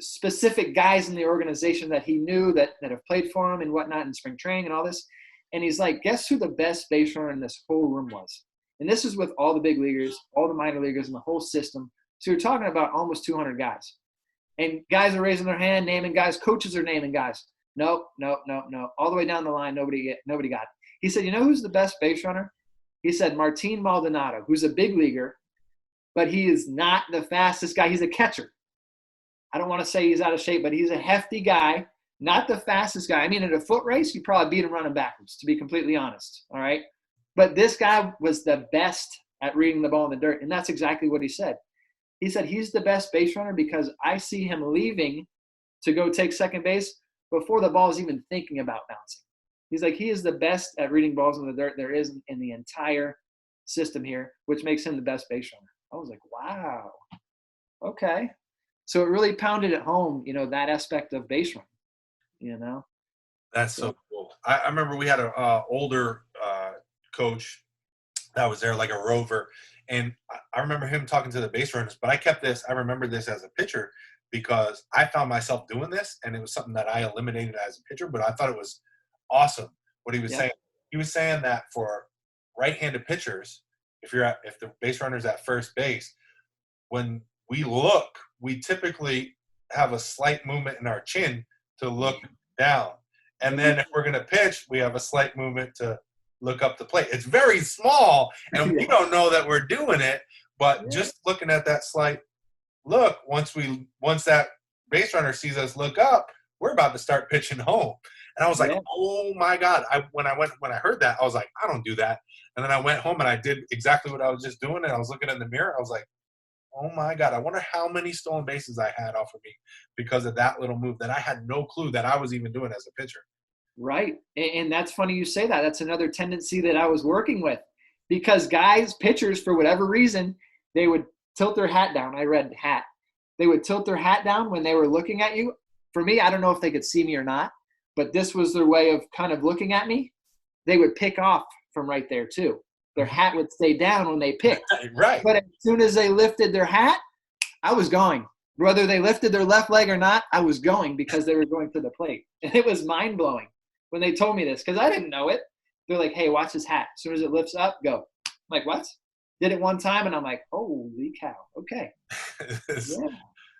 specific guys in the organization that he knew that have played for him and whatnot in spring training and all this. And he's like, guess who the best base runner in this whole room was? And this is with all the big leaguers, all the minor leaguers, and the whole system. So you're talking about almost 200 guys. And guys are raising their hand, naming guys. Coaches are naming guys. No. All the way down the line, nobody got it. He said, you know who's the best base runner? He said Martin Maldonado, who's a big leaguer, but he is not the fastest guy. He's a catcher. I don't want to say he's out of shape, but he's a hefty guy, not the fastest guy. I mean, in a foot race, you probably beat him running backwards, to be completely honest, all right? But this guy was the best at reading the ball in the dirt, and that's exactly what he said. He said he's the best base runner because I see him leaving to go take second base before the ball is even thinking about bouncing. He's like, he is the best at reading balls in the dirt there is in the entire system here, which makes him the best base runner. I was like, wow, okay. So it really pounded at home, that aspect of base running, That's so cool. I remember we had an older coach that was there, like a rover, and I remember him talking to the base runners, but I kept this. I remember this as a pitcher because I found myself doing this, and it was something that I eliminated as a pitcher, but I thought it was awesome what he was saying. He was saying that for right-handed pitchers, if the base runner's at first base, when we look, we typically have a slight movement in our chin to look down. And then if we're going to pitch, we have a slight movement to look up the plate. It's very small, and we don't know that we're doing it, but just looking at that slight look, once that base runner sees us look up, we're about to start pitching home. And I was like, oh my God. When I heard that, I was like, I don't do that. And then I went home and I did exactly what I was just doing, and I was looking in the mirror. I was like, oh my God, I wonder how many stolen bases I had off of me because of that little move that I had no clue that I was even doing as a pitcher. Right. And that's funny you say that. That's another tendency that I was working with because pitchers, for whatever reason, they would tilt their hat down. I read hat. They would tilt their hat down when they were looking at you. For me, I don't know if they could see me or not, but this was their way of kind of looking at me. They would pick off from right there too. Their hat would stay down when they picked. Right. But as soon as they lifted their hat, I was going. Whether they lifted their left leg or not, I was going because they were going to the plate. And it was mind-blowing when they told me this because I didn't know it. They're like, hey, watch his hat. As soon as it lifts up, go. I'm like, what? Did it one time, and I'm like, holy cow. Okay.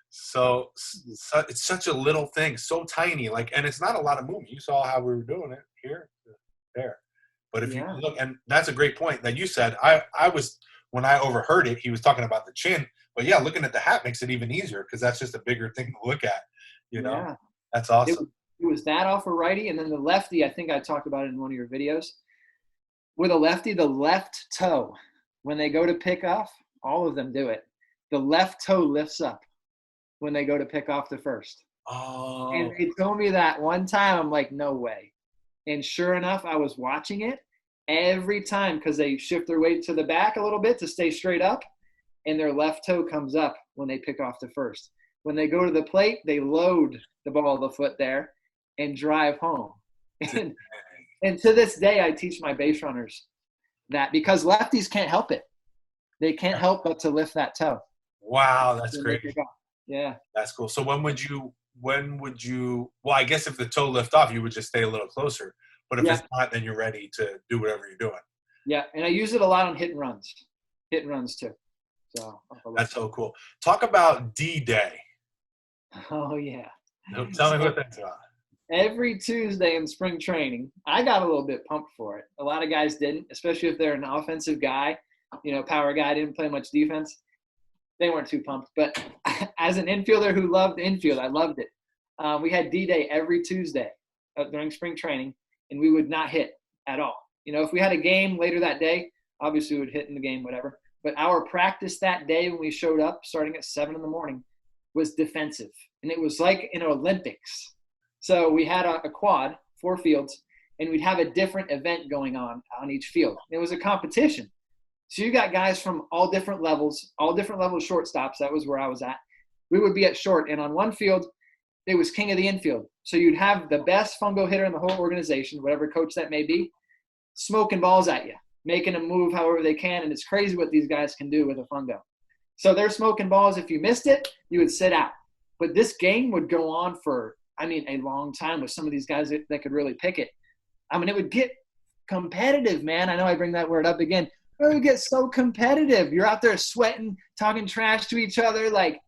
So it's such a little thing, so tiny. And it's not a lot of movement. You saw how we were doing it here to there. But if you look, and that's a great point that you said. I was, when I overheard it, he was talking about the chin. But yeah, looking at the hat makes it even easier because that's just a bigger thing to look at. That's awesome. It was that off a righty, and then the lefty. I think I talked about it in one of your videos. With a lefty, the left toe, when they go to pick off, all of them do it. The left toe lifts up when they go to pick off the first. Oh. And they told me that one time. I'm like, no way. And sure enough, I was watching it every time because they shift their weight to the back a little bit to stay straight up, and their left toe comes up when they pick off the first. When they go to the plate, they load the ball of the foot there and drive home. And to this day, I teach my base runners that because lefties can't help it. They can't help but to lift that toe. Wow, that's great. Yeah. That's cool. So when would you, well, I guess if the toe lift off, you would just stay a little closer. But if it's not, then you're ready to do whatever you're doing. Yeah, and I use it a lot on hit and runs too. So that's so cool. Talk about D-Day. Oh, yeah. Tell me what that's about. Every Tuesday in spring training, I got a little bit pumped for it. A lot of guys didn't, especially if they're an offensive guy, power guy, didn't play much defense. They weren't too pumped. But as an infielder who loved infield, I loved it. We had D-Day every Tuesday during spring training, and we would not hit at all. If we had a game later that day, obviously we would hit in the game, whatever. But our practice that day when we showed up, starting at 7 a.m, was defensive. And it was like an Olympics. So we had a quad, 4 fields, and we'd have a different event going on each field. It was a competition. So you got guys from all different levels shortstops. That was where I was at. we would be at short. And on one field, it was king of the infield. So you'd have the best fungo hitter in the whole organization, whatever coach that may be, smoking balls at you, making them move however they can. And it's crazy what these guys can do with a fungo. So they're smoking balls. If you missed it, you would sit out. But this game would go on for, a long time with some of these guys that could really pick it. It would get competitive, man. I know I bring that word up again. It would get so competitive. You're out there sweating, talking trash to each other, like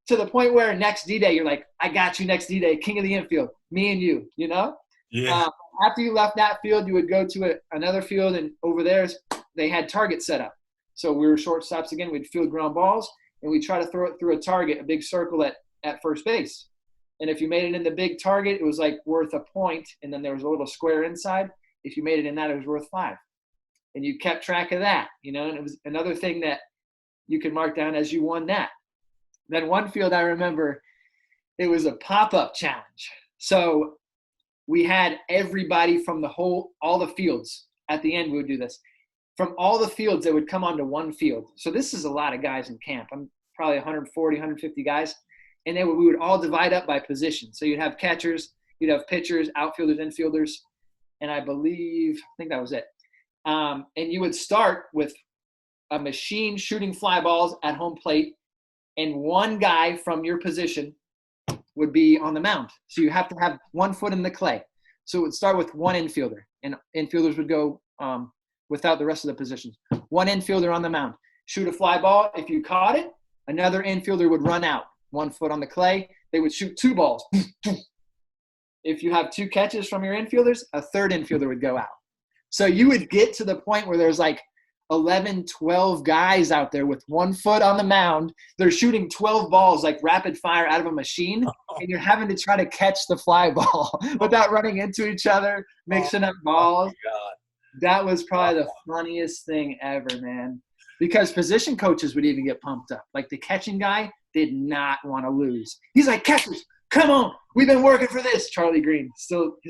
to the point where next D-Day, you're like, I got you next D-Day, king of the infield, me and you, Yeah. After you left that field, you would go to another field, and over there they had targets set up. So we were shortstops again. We'd field ground balls, and we'd try to throw it through a target, a big circle at first base. And if you made it in the big target, it was like worth a point, and then there was a little square inside. If you made it in that, it was worth 5. And you kept track of that, and it was another thing that you could mark down as you won that. Then one field I remember, it was a pop-up challenge. So we had everybody from all the fields. At the end, we would do this. From all the fields that would come onto one field. So this is a lot of guys in camp. I'm probably 140, 150 guys. And then we would all divide up by position. So you'd have catchers, you'd have pitchers, outfielders, infielders, and I think that was it. And you would start with a machine shooting fly balls at home plate, and one guy from your position would be on the mound. So you have to have 1 foot in the clay. So it would start with one infielder, and infielders would go without the rest of the positions. One infielder on the mound, shoot a fly ball. If you caught it, another infielder would run out, 1 foot on the clay. They would shoot 2 balls. If you have 2 catches from your infielders, a third infielder would go out. So you would get to the point where there's like 11, 12 guys out there with 1 foot on the mound. They're shooting 12 balls like rapid fire out of a machine, and you're having to try to catch the fly ball without running into each other, mixing up balls. That was probably the funniest thing ever, man, because position coaches would even get pumped up. Like the catching guy did not want to lose. He's like, catchers, come on. We've been working for this. Charlie Green,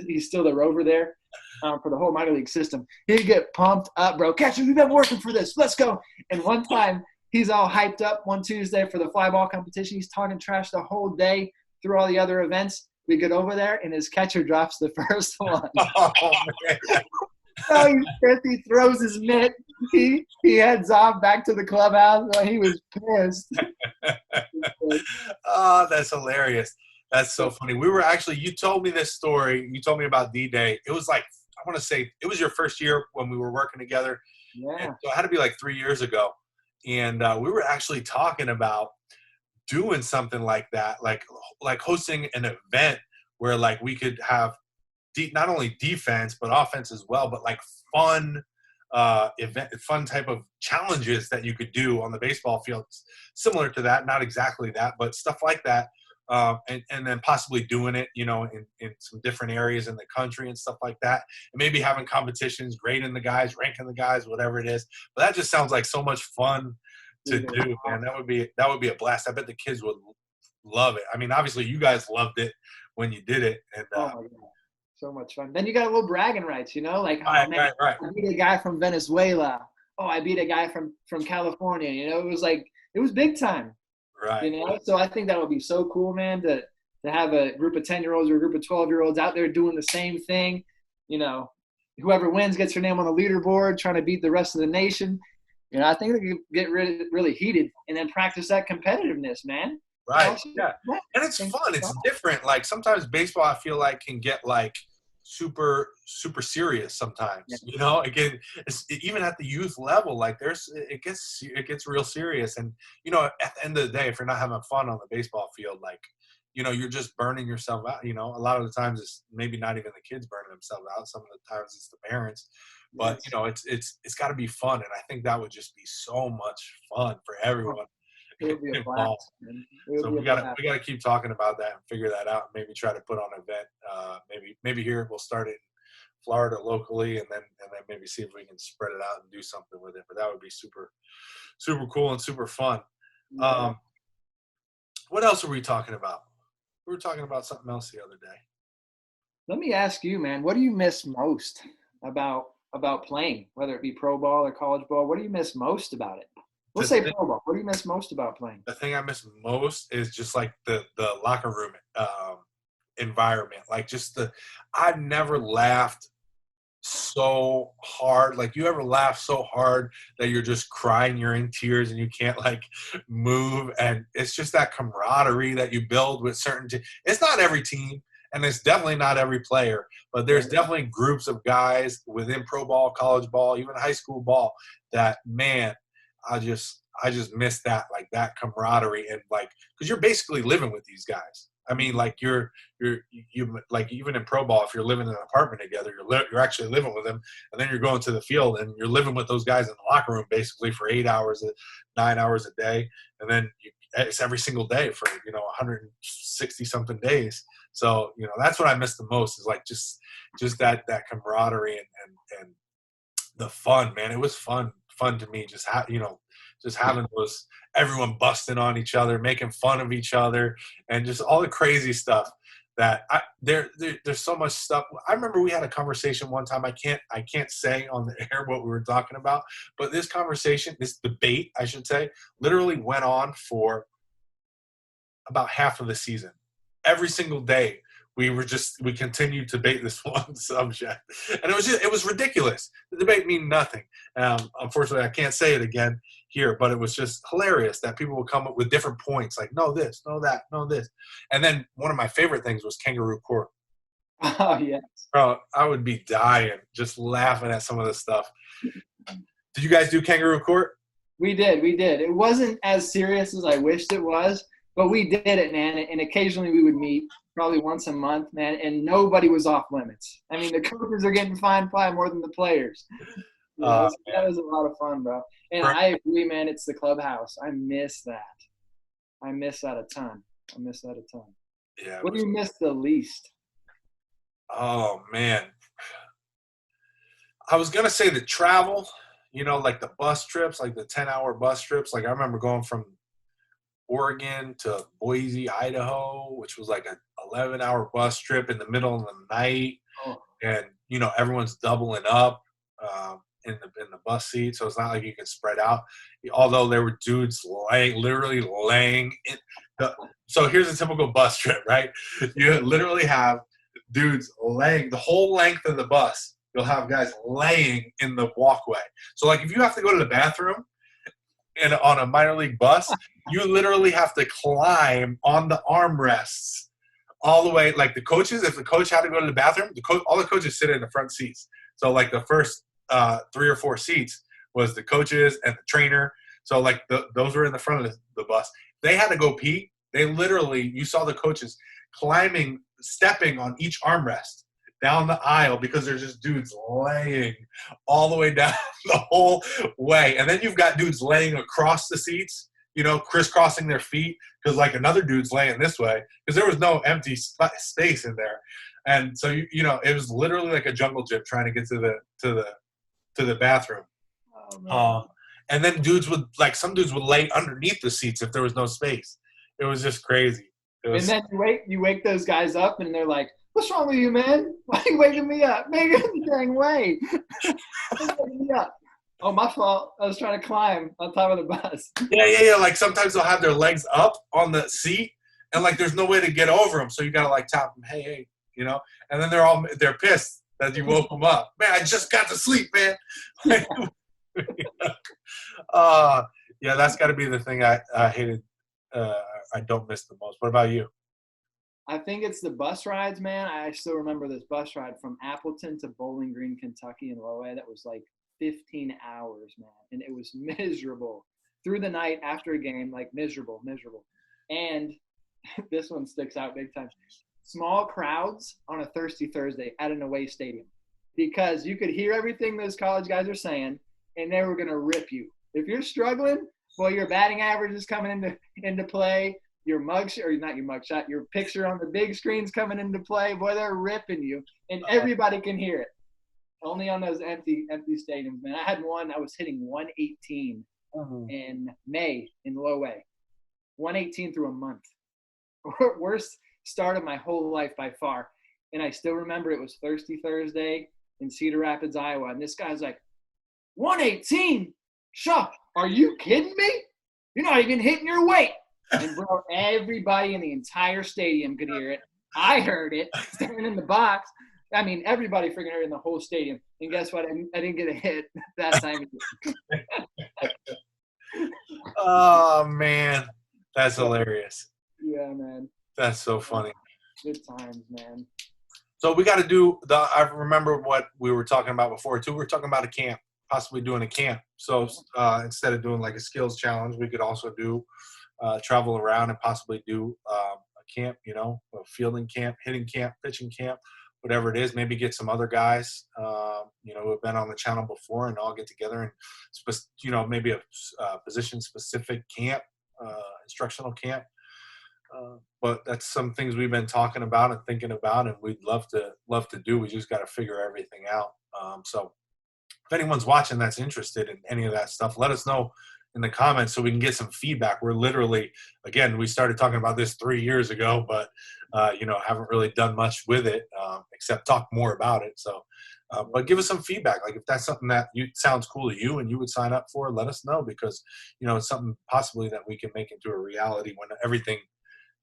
he's still the rover there. For the whole minor league system. He'd get pumped up, bro. Catcher, we've been working for this. Let's go. And one time, he's all hyped up one Tuesday for the fly ball competition. He's talking trash the whole day through all the other events. We get over there, and his catcher drops the first one. Oh, man. So he's pissed. He throws his mitt. He heads off back to the clubhouse. He was pissed. Oh, that's hilarious. That's so funny. You told me this story. You told me about D-Day. It was like, I want to say it was your first year when we were working together. Yeah. So it had to be like 3 years ago. And we were actually talking about doing something like that, like hosting an event where like we could have not only defense, but offense as well, but like fun fun type of challenges that you could do on the baseball field. Similar to that, not exactly that, but stuff like that. And then possibly doing it, in some different areas in the country and stuff like that. And maybe having competitions, grading the guys, ranking the guys, whatever it is. But that just sounds like so much fun to do, man. That would be a blast. I bet the kids would love it. Obviously you guys loved it when you did it. And oh my God. So much fun. Then you got a little bragging rights, like, right. I beat a guy from Venezuela. Oh, I beat a guy from California. It was big time. Right. So I think that would be so cool, man, to have a group of 10-year-olds or a group of 12-year-olds out there doing the same thing. Whoever wins gets their name on the leaderboard, trying to beat the rest of the nation. I think they could get really, really heated and then practice that competitiveness, man. Right. Yeah. And it's fun. It's different. Like sometimes baseball, I feel like can get like super serious sometimes. It's even at the youth level, like it gets real serious. And at the end of the day, if you're not having fun on the baseball field, like you're just burning yourself out. A lot of the times it's maybe not even the kids burning themselves out. Some of the times it's the parents. But it's got to be fun, and I think that would just be so much fun for everyone. It would be a blast. So we gotta keep talking about that and figure that out, and maybe try to put on an event. Maybe here we'll start in Florida locally, and then maybe see if we can spread it out and do something with it. But that would be super cool and super fun. Yeah. What else were we talking about? We were talking about something else the other day. Let me ask you, man, what do you miss most about playing, whether it be pro ball or college ball? What do you miss most about it? We'll say pro ball. What do you miss most about playing? The thing I miss most is just like the locker room environment. Like just I've never laughed so hard. Like, you ever laugh so hard that you're just crying, you're in tears and you can't like move? And it's just that camaraderie that you build with certain it's not every team and it's definitely not every player, but there's definitely groups of guys within pro ball, college ball, even high school ball that, man, I just miss that, like that camaraderie. And like, because you're basically living with these guys. I mean, like you like, even in pro ball, if you're living in an apartment together, you're actually living with them, and then you're going to the field and you're living with those guys in the locker room basically for 8 hours, 9 hours a day, and then it's every single day for 160 something days. So that's what I miss the most, is like just that camaraderie and the fun, man. It was fun to me, just having those, everyone busting on each other, making fun of each other, and just all the crazy stuff that there's so much stuff. I remember we had a conversation one time. I can't say on the air what we were talking about, but this debate, I should say, literally went on for about half of the season. Every single day we continued to debate this one subject, and it was ridiculous. The debate mean nothing. Unfortunately, I can't say it again here, but it was just hilarious that people would come up with different points, like no this, no that, no this. And then one of my favorite things was kangaroo court. Oh yes, bro, I would be dying just laughing at some of this stuff. Did you guys do kangaroo court? We did. It wasn't as serious as I wished it was, but we did it, man. And occasionally we would meet, probably once a month, man, and nobody was off limits. I mean, the coaches are getting fined probably more than the players. That was a lot of fun, bro. And I agree, man, it's the clubhouse. I miss that. I miss that a ton. Yeah. What do you miss the least? Oh, man. I was going to say the travel, like the bus trips, like the 10-hour bus trips. Like, I remember going from Oregon to Boise, Idaho, which was like an 11-hour bus trip in the middle of the night. Oh. And, everyone's doubling up in the bus seat, so it's not like you can spread out. Although there were dudes literally laying in so here's a typical bus trip, right? You literally have dudes laying the whole length of the bus. You'll have guys laying in the walkway. So like, if you have to go to the bathroom on a minor league bus, you literally have to climb on the armrests all the way. Like the coaches, if the coach had to go to the bathroom, all the coaches sit in the front seats. So like the first 3 or 4 seats was the coaches and the trainer. So like those were in the front of the bus. They had to go pee. They literally, you saw the coaches stepping on each armrest down the aisle, because there's just dudes laying all the way down the whole way. And then you've got dudes laying across the seats, crisscrossing their feet, because like another dude's laying this way, because there was no empty space in there. And so, it was literally like a jungle gym trying to get to the bathroom. Oh, and then some dudes would lay underneath the seats if there was no space. It was just crazy. And then you wake those guys up and they're like, "What's wrong with you, man? Why are you waking me up? Make it the dang way." Waking me up. Oh, my fault. I was trying to climb on top of the bus. Yeah. Like sometimes they'll have their legs up on the seat and like there's no way to get over them. So you got to like tap them, hey, and then they're pissed that you woke them up. Man, I just got to sleep, man. Yeah, that's got to be the thing I hated. I don't miss the most. What about you? I think it's the bus rides, man. I still remember this bus ride from Appleton to Bowling Green, Kentucky in Low A. That was like 15 hours, man. And it was miserable. Through the night after a game, like miserable. And this one sticks out big time. Small crowds on a Thirsty Thursday at an away stadium, because you could hear everything those college guys are saying, and they were going to rip you. If you're struggling, well, your batting average is coming into play. Your picture on the big screen's coming into play. Boy, they're ripping you, and everybody can hear it. Only on those empty stadiums, man. I had one. I was hitting 118 in May in Low A. 118 through a month. Worst start of my whole life by far. And I still remember it was Thirsty Thursday in Cedar Rapids, Iowa. And this guy's like, 118? Shuck, Are you kidding me? You're not even hitting your weight. And, bro, everybody in the entire stadium could hear it. I heard it standing in the box. I mean, everybody freaking heard it in the whole stadium. And guess what? I didn't get a hit that time. Oh, man. That's hilarious. Yeah, man. That's so funny. Good times, man. So we got to do I remember what we were talking about before, too. We were talking about a camp, possibly doing a camp. So instead of doing like a skills challenge, we could also do travel around and possibly do a camp, you know, a fielding camp, hitting camp, pitching camp, whatever it is. Maybe get some other guys, you know, who have been on the channel before and all get together and, you know, maybe a position-specific camp, instructional camp. But that's some things we've been talking about and thinking about, and we'd love to do. We just got to figure everything out. So if anyone's watching that's interested in any of that stuff, let us know in the comments so we can get some feedback. We're literally, again, we started talking about this 3 years ago, but you know, haven't really done much with it except talk more about it. So, but give us some feedback. Like if that's something that sounds cool to you and you would sign up for, let us know, because you know it's something possibly that we can make into a reality when everything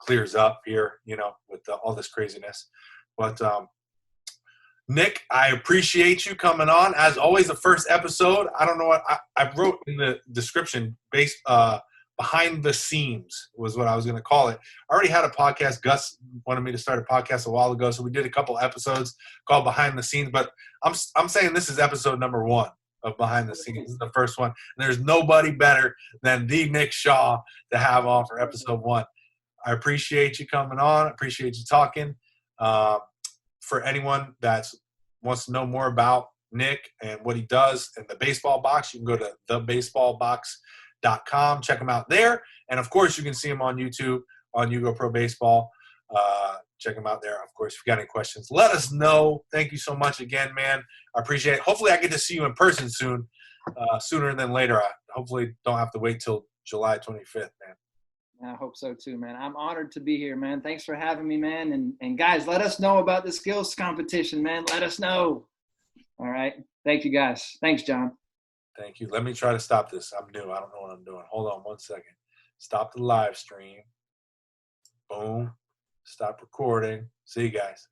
clears up here, you know, with all this craziness. But Nick, I appreciate you coming on. As always, the first episode, I don't know what I wrote in the description, behind the scenes was what I was going to call it. I already had a podcast. Gus wanted me to start a podcast a while ago, so we did a couple episodes called Behind the Scenes. But I'm saying this is episode number 1 of Behind the Scenes. This is the first one. And there's nobody better than the Nick Shaw to have on for episode 1. I appreciate you coming on. I appreciate you talking. For anyone that wants to know more about Nick and what he does in the baseball box, you can go to thebaseballbox.com. Check him out there. And, of course, you can see him on YouTube on YouGoProBaseball. Check him out there. Of course, if you got any questions, let us know. Thank you so much again, man. I appreciate it. Hopefully I get to see you in person soon, sooner than later. I hopefully don't have to wait till July 25th, man. I hope so too, man. I'm honored to be here, man. Thanks for having me, man. And guys, let us know about the skills competition, man. Let us know. All right. Thank you, guys. Thanks, John. Thank you. Let me try to stop this. I'm new. I don't know what I'm doing. Hold on 1 second. Stop the live stream. Boom. Stop recording. See you guys.